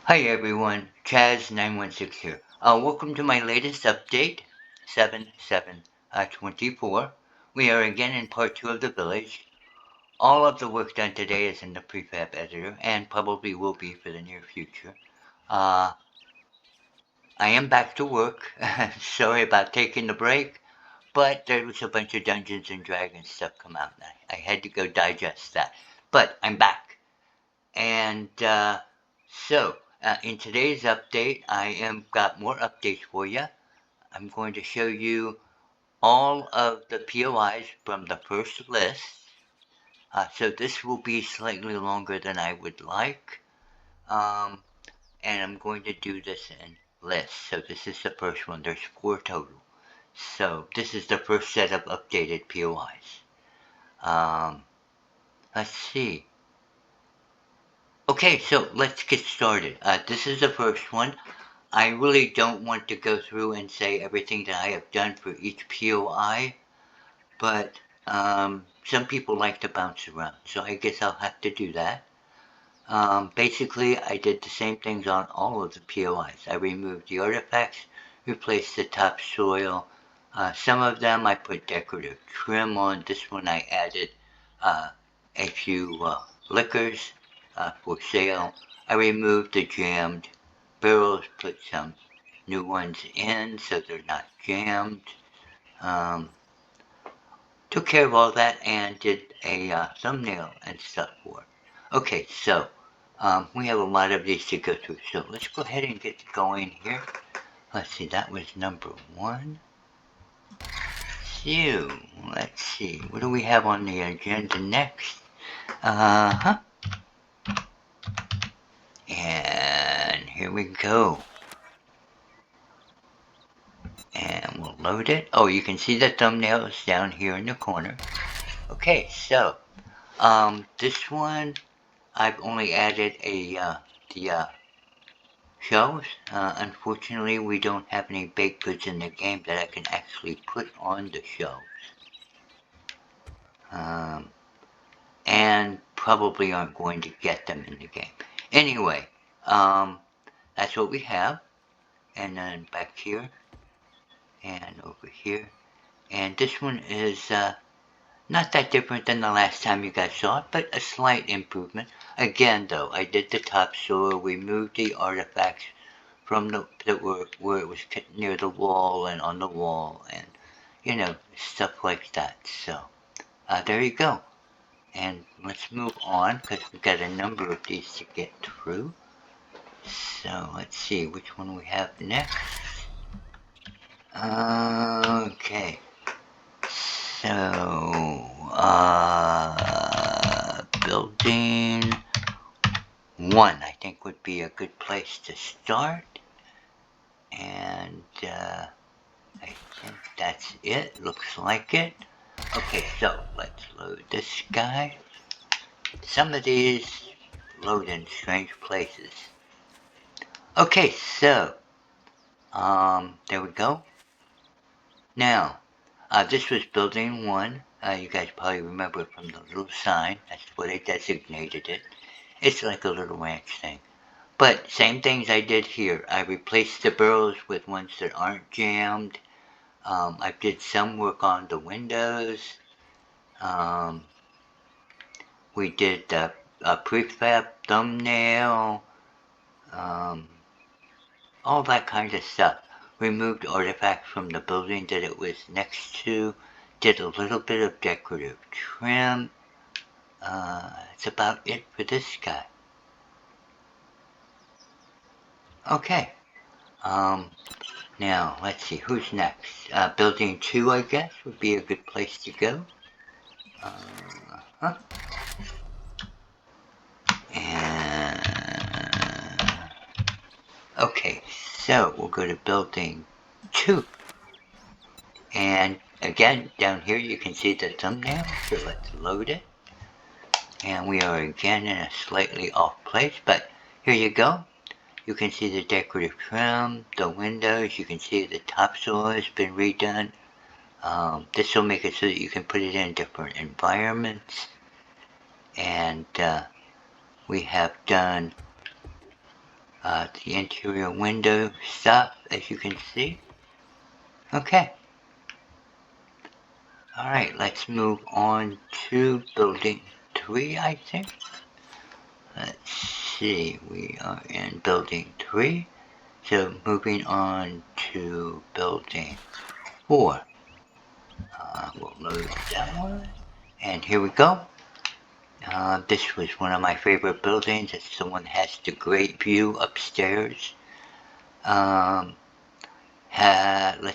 Hi everyone, Chaz916 here. Welcome to my latest update, 7/7/24. We are again in part 2 of the village. All of the work done today is in the prefab editor and probably will be for the near future. Uh, I am back to work. Sorry about taking the break, but there was a bunch of Dungeons and Dragons stuff come out and I had to go digest that. But I'm back. And in today's update, I am got more updates for you. I'm going to show you all of the POIs from the first list. So this will be slightly longer than I would like. Um, and I'm going to do this in lists. So this is the first one. There's 4 total. So this is the first set of updated POIs. Let's see. Okay, so let's get started. This is the first one. I really don't want to go through and say everything that I have done for each POI, but some people like to bounce around, so I guess I'll have to do that. Basically, I did the same things on all of the POIs. I removed the artifacts, replaced the topsoil. Some of them I put decorative trim on. This one I added a few liquors for sale. I removed the jammed barrels, put some new ones in so they're not jammed. Um, Took care of all that and did a thumbnail and stuff for it. Okay, so we have a lot of these to go through, so let's go ahead and get going here. Let's see, that was number 1. So, let's see, what do we have on the agenda next? And here we go. And we'll load it. Oh, you can see the thumbnails down here in the corner. Okay, so this one I've only added the shelves. Unfortunately, we don't have any baked goods in the game that I can actually put on the shelves. And probably aren't going to get them in the game. Anyway, that's what we have. And then back here and over here. And this one is not that different than the last time you guys saw it, but a slight improvement. Again, though, I did the topsoil, removed the artifacts from where it was near the wall and on the wall, and stuff like that. So there you go. And let's move on because we've got a number of these to get through. So let's see which one we have next. Okay. So, building 1, I think would be a good place to start. And, I think that's it. Looks like it. Okay, so let's load this guy. Some of these load in strange places. Okay, so, there we go. Now, this was building 1. You guys probably remember it from the little sign. That's what I designated it. It's like a little ranch thing. But same things I did here. I replaced the barrels with ones that aren't jammed. I did some work on the windows. We did a prefab thumbnail. All that kind of stuff. Removed artifacts from the building that it was next to. Did a little bit of decorative trim. That's about it for this guy. Okay. Now, let's see, who's next? Building 2, I guess, would be a good place to go. Huh? And, okay, so we'll go to building 2. And again, down here you can see the thumbnail, so let's load it. And we are again in a slightly off place, but here you go. You can see the decorative trim, the windows, you can see the topsoil has been redone. This will make it so that you can put it in different the interior window stuff, as you can see. Okay. Alright, let's move on to building 3, I think. Let's see, we are in building 3. So moving on to building 4. We'll load that one. And here we go. This was one of my favorite buildings. It's the one that has the great view upstairs. Let's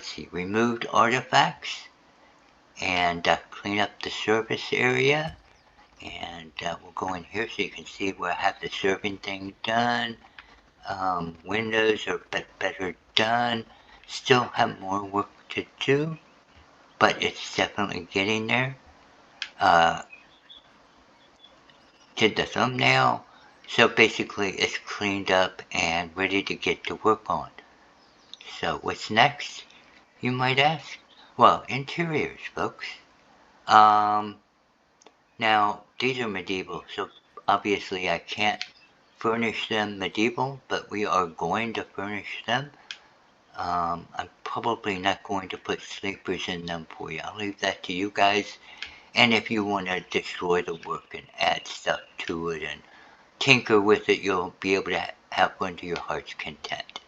see, removed artifacts and clean up the service area. And we'll go in here so you can see where I have the serving thing done. Windows are better done. Still have more work to do, but it's definitely getting there. Did the thumbnail, so basically it's cleaned up and ready to get to work on. So what's next, you might ask? Well, interiors, folks. Now these are medieval, so obviously I can't furnish them medieval, but we are going to furnish them. I'm probably not going to put sleepers in them for you. I'll leave that to you guys. And if you want to destroy the work and add stuff to it and tinker with it, you'll be able to have fun to your heart's content.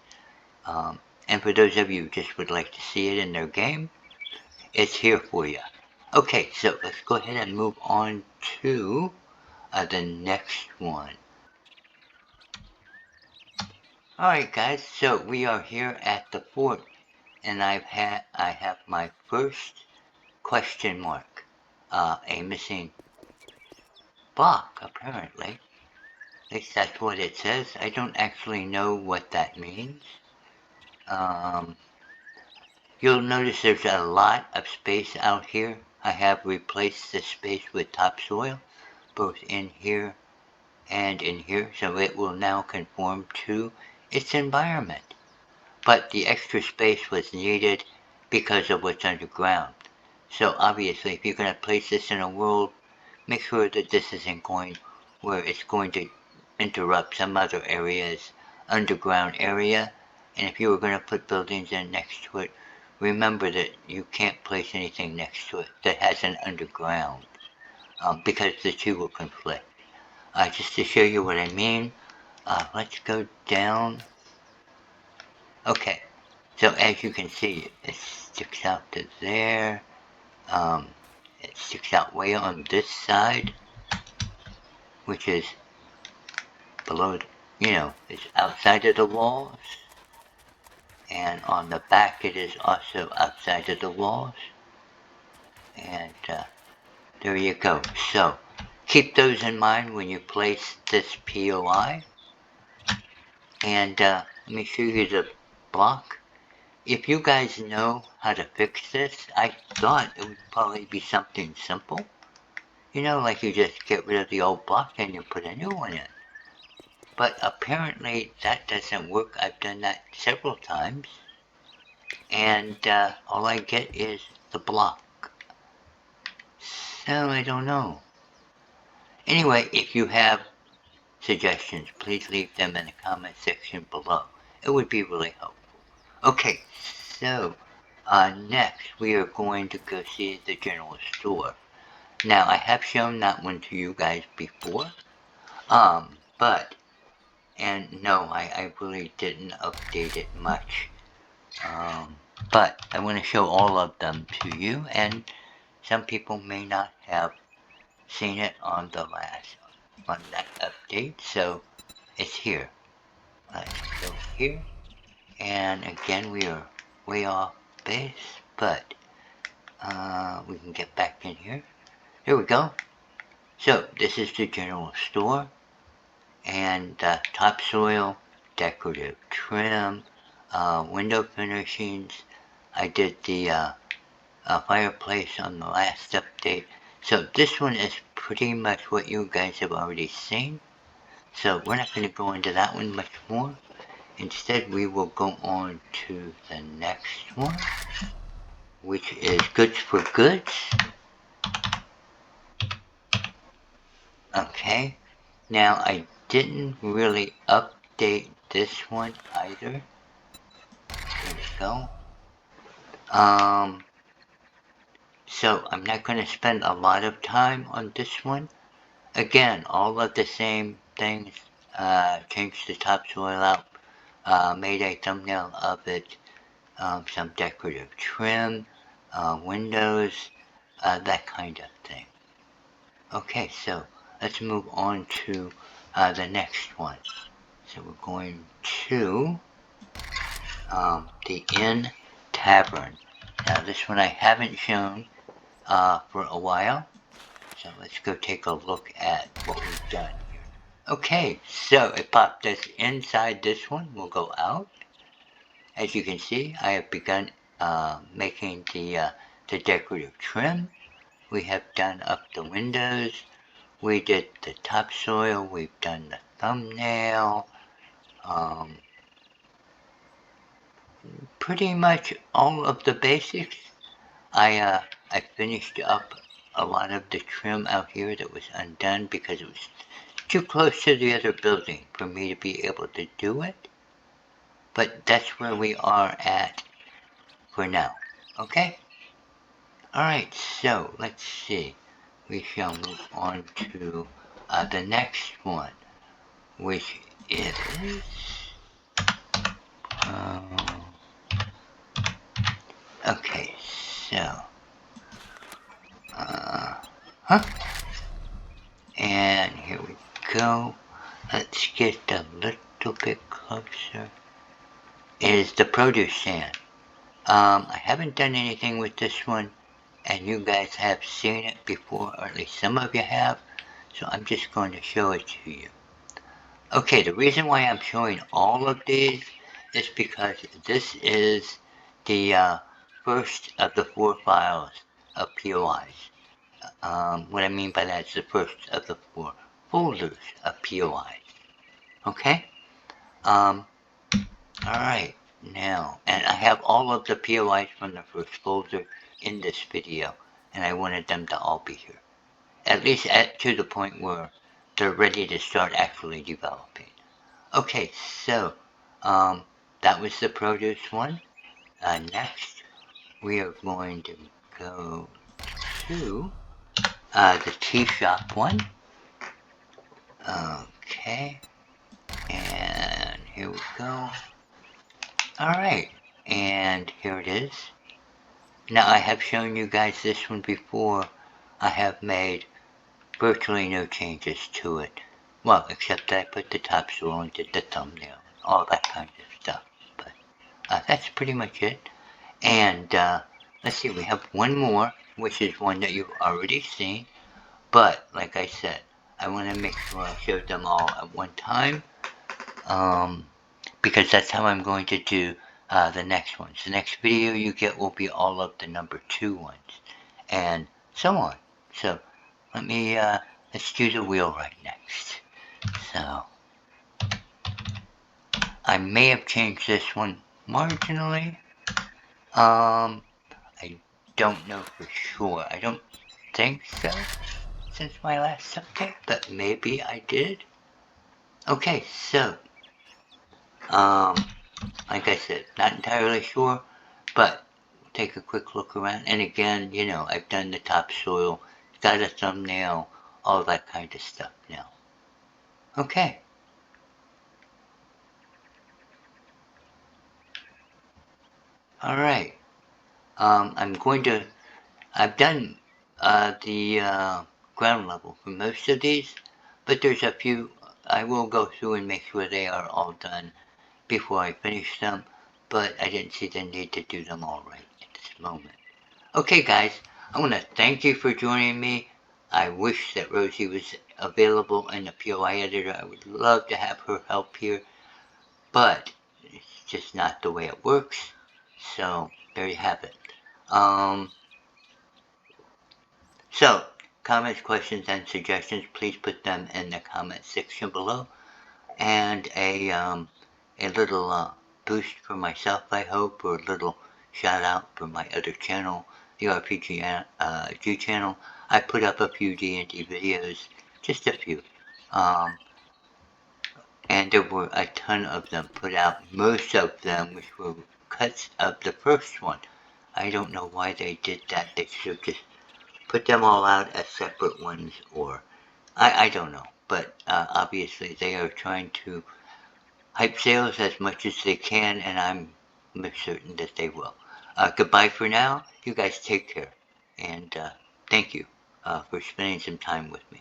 And for those of you who just would like to see it in their game, it's here for you. Okay, so let's go ahead and move on to the next one. Alright guys, so we are here at the fort, and I have my first question mark. A missing block, apparently. At least that's what it says. I don't actually know what that means. You'll notice there's a lot of space out here. I have replaced the space with topsoil, both in here and in here, so it will now conform to its environment. But the extra space was needed because of what's underground. So obviously, if you're going to place this in a world, make sure that this isn't going where it's going to interrupt some other area's underground area. And if you were going to put buildings in next to it, remember that you can't place anything next to it that has an underground, because the two will conflict. Just to show you what I mean, let's go down. Okay, so as you can see, it sticks out to there. It sticks out way on this side, which is below, it's outside of the walls. And on the back it is also outside of the walls. And there you go. So keep those in mind when you place this POI. And let me show you the block. If you guys know how to fix this, I thought it would probably be something simple. Like you just get rid of the old block and you put a new one in. But apparently that doesn't work. I've done that several times. And all I get is the block. So I don't know. Anyway, if you have suggestions, please leave them in the comment section below. It would be really helpful. Okay, so next we are going to go see the general store. Now I have shown that one to you guys before, and no, I really didn't update it much. But I want to show all of them to you, and some people may not have seen it on that update, so it's here. Let's go here, and again we are way off base, but we can get back in here. There we go. So this is the general store, and topsoil, decorative trim, window finishings. I did the fireplace on the last update. So this one is pretty much what you guys have already seen. So we're not going to go into that one much more. Instead, we will go on to the next one, which is goods for goods. Okay. Now, I didn't really update this one either. There we go. So I'm not going to spend a lot of time on this one. Again, all of the same things. Changed the topsoil out. Made a thumbnail of it. Some decorative trim. Windows. That kind of thing. Okay, so let's move on to the next one. So we're going to the Inn Tavern. Now this one I haven't shown for a while, so let's go take a look at what we've done here. Okay, so it popped us inside this one. We'll go out. As you can see, I have begun making the decorative trim. We have done up the windows. We did the topsoil. We've done the thumbnail. Pretty much all of the basics. I finished up a lot of the trim out here that was undone because it was too close to the other building for me to be able to do it. But that's where we are at for now. Okay? Alright, so let's see. We shall move on to the next one, which is okay, so and here we go. Let's get a little bit closer. Is the produce stand. I haven't done anything with this one, and you guys have seen it before, or at least some of you have, so I'm just going to show it to you. Okay, the reason why I'm showing all of these is because this is the first of the 4 files of POIs. What I mean by that is the first of the 4 folders of POIs. Okay? Alright, now, and I have all of the POIs from the first folder in this video, and I wanted them to all be here. At least to the point where they're ready to start actually developing. Okay, so, that was the produce one. Next, we are going to go to the tea shop one. Okay, and here we go. Alright, and here it is. Now I have shown you guys this one before. I have made virtually no changes to it. Well, except that I put the topsoil and did the thumbnail, all that kind of stuff. But that's pretty much it. And let's see, we have one more, which is one that you've already seen. But, like I said, I want to make sure I show them all at one time. Because that's how I'm going to do the next ones. The next video you get will be all of the number 2 ones, and so on. So let me let's do the wheelwright next. So I may have changed this one marginally. I don't know for sure. I don't think so since my last update, but maybe I did. Okay, so like I said, not entirely sure, but take a quick look around. And again, you know, I've done the topsoil, got a thumbnail, all that kind of stuff now. Okay. Alright. I've done the ground level for most of these, but there's a few I will go through and make sure they are all done before I finish them, but I didn't see the need to do them all right at this moment. Okay guys, I want to thank you for joining me. I wish that Rosie was available in the POI editor. I would love to have her help here, but it's just not the way it works. So there you have it. So comments, questions, and suggestions, please put them in the comment section below. And a little boost for myself, I hope, or a little shout out for my other channel, the RPG channel. I put up a few D&D videos, just a few. and there were a ton of them put out, most of them which were cuts of the first one. I don't know why they did that. They should have just put them all out as separate ones, or I don't know. But obviously, they are trying to hype sales as much as they can, and I'm certain that they will. Goodbye for now. You guys take care, and thank you for spending some time with me.